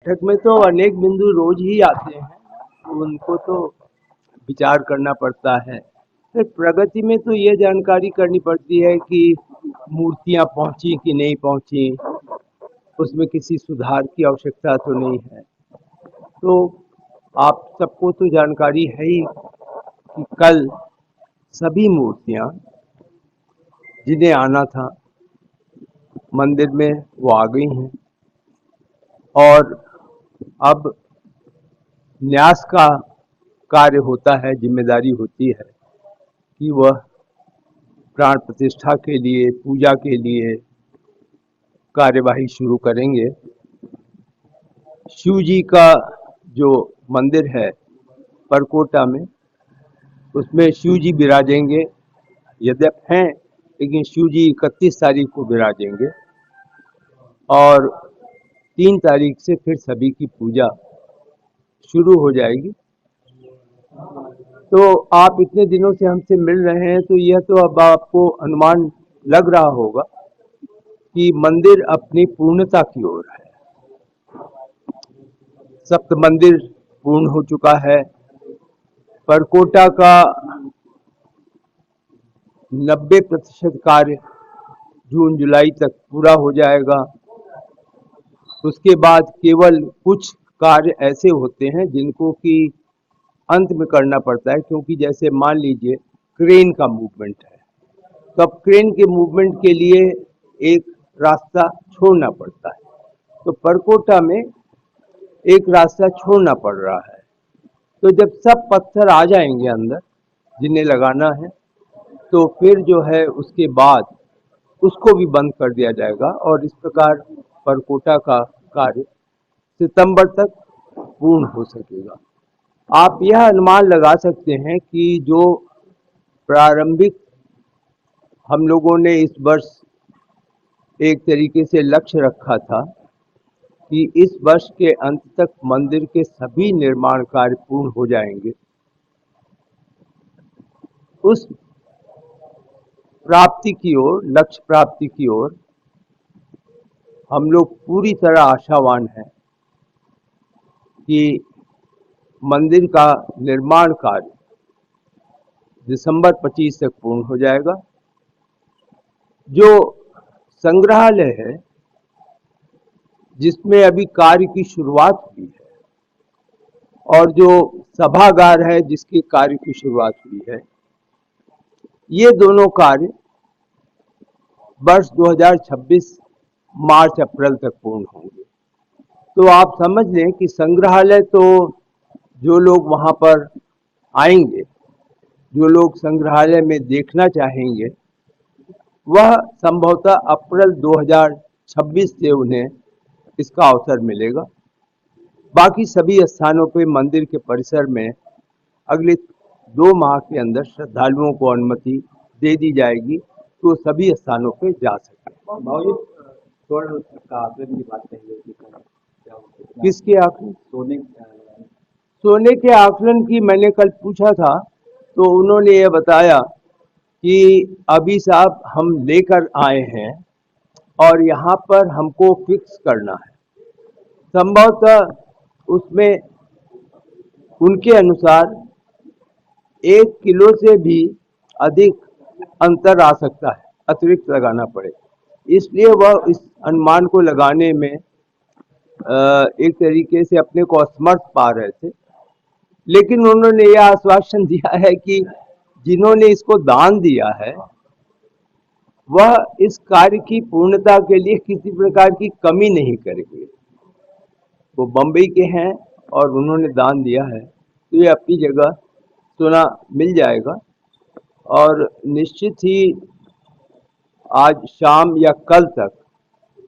बैठक में तो अनेक बिंदु रोज ही आते हैं, तो उनको तो विचार करना पड़ता है। फिर प्रगति में तो ये जानकारी करनी पड़ती है कि मूर्तियां पहुंची कि नहीं पहुंची, उसमें किसी सुधार की आवश्यकता तो नहीं है। तो आप सबको तो जानकारी है ही कि कल सभी मूर्तियां जिन्हें आना था मंदिर में वो आ गई हैं, और अब न्यास का कार्य होता है, जिम्मेदारी होती है कि वह प्राण प्रतिष्ठा के लिए, पूजा के लिए कार्यवाही शुरू करेंगे। शिव जी का जो मंदिर है परकोटा में, उसमें शिव जी विराजेंगे, यद्यप हैं, लेकिन शिव जी 31 तारीख को विराजेंगे और 3 तारीख से फिर सभी की पूजा शुरू हो जाएगी। तो आप इतने दिनों से हमसे मिल रहे हैं, तो यह तो अब आपको अनुमान लग रहा होगा कि मंदिर अपनी पूर्णता की ओर है। सप्त मंदिर पूर्ण हो चुका है। परकोटा का 90% कार्य जून जुलाई तक पूरा हो जाएगा। उसके बाद केवल कुछ कार्य ऐसे होते हैं जिनको कि अंत में करना पड़ता है, क्योंकि जैसे मान लीजिए क्रेन का मूवमेंट है, तो अब क्रेन के मूवमेंट के लिए एक रास्ता छोड़ना पड़ता है। तो परकोटा में एक रास्ता छोड़ना पड़ रहा है। तो जब सब पत्थर आ जाएंगे अंदर जिन्हें लगाना है, तो फिर जो है उसके बाद उसको भी बंद कर दिया जाएगा और इस प्रकार परकोटा का कार्य सितंबर तक पूर्ण हो सकेगा। आप यह अनुमान लगा सकते हैं कि जो प्रारंभिक हम लोगों ने इस वर्ष एक तरीके से लक्ष्य रखा था कि इस वर्ष के अंत तक मंदिर के सभी निर्माण कार्य पूर्ण हो जाएंगे, उस प्राप्ति की ओर, लक्ष्य प्राप्ति की ओर हम लोग पूरी तरह आशावान हैं कि मंदिर का निर्माण कार्य दिसंबर 25 तक पूर्ण हो जाएगा। जो संग्रहालय है जिसमें अभी कार्य की शुरुआत हुई है, और जो सभागार है जिसके कार्य की शुरुआत हुई है, ये दोनों कार्य वर्ष 2026 मार्च अप्रैल तक पूर्ण होंगे। तो आप समझ लें कि संग्रहालय तो जो लोग वहाँ पर आएंगे, जो लोग संग्रहालय में देखना चाहेंगे, वह संभवतः अप्रैल 2026 से उन्हें इसका अवसर मिलेगा। बाकी सभी स्थानों पे मंदिर के परिसर में अगले 2 माह के अंदर श्रद्धालुओं को अनुमति दे दी जाएगी, तो सभी स्थानों पे जा सके। का आकलन की बात कही, किसके आकलन? सोने के आकलन की मैंने कल पूछा था, तो उन्होंने ये बताया कि अभी साहब हम लेकर आए हैं और यहाँ पर हमको फिक्स करना है। संभवतः उसमें उनके अनुसार 1 किलो से भी अधिक अंतर आ सकता है, अतिरिक्त लगाना पड़े, इसलिए वह इस अनुमान को लगाने में एक तरीके से अपने को असमर्थ पा रहे थे। लेकिन उन्होंने यह आश्वासन दिया है कि जिन्होंने इसको दान दिया है वह इस कार्य की पूर्णता के लिए किसी प्रकार की कमी नहीं करेंगे। वो बम्बई के हैं और उन्होंने दान दिया है, तो ये अपनी जगह सोना मिल जाएगा और निश्चित ही आज शाम या कल तक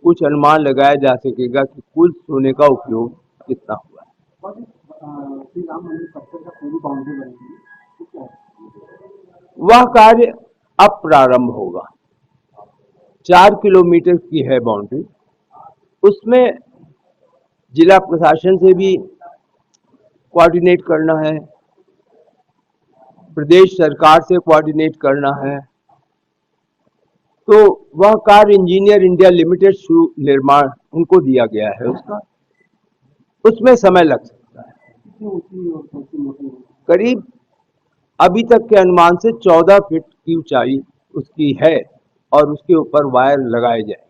कुछ अनुमान लगाया जा सकेगा कि कुल सोने का उपयोग कितना हुआ है। वह कार्य अब प्रारंभ होगा। 4 किलोमीटर की है बाउंड्री, उसमें जिला प्रशासन से भी कोऑर्डिनेट करना है, प्रदेश सरकार से कोऑर्डिनेट करना है। तो वह कार्य इंजीनियर इंडिया लिमिटेड शुरू निर्माण उनको दिया गया है उसका, उसमें समय लग सकता है। कितनी ऊंची और कैसी मोटी होगी? करीब अभी तक के अनुमान से 14 फीट की ऊंचाई उसकी है और उसके ऊपर वायर लगाए जाए।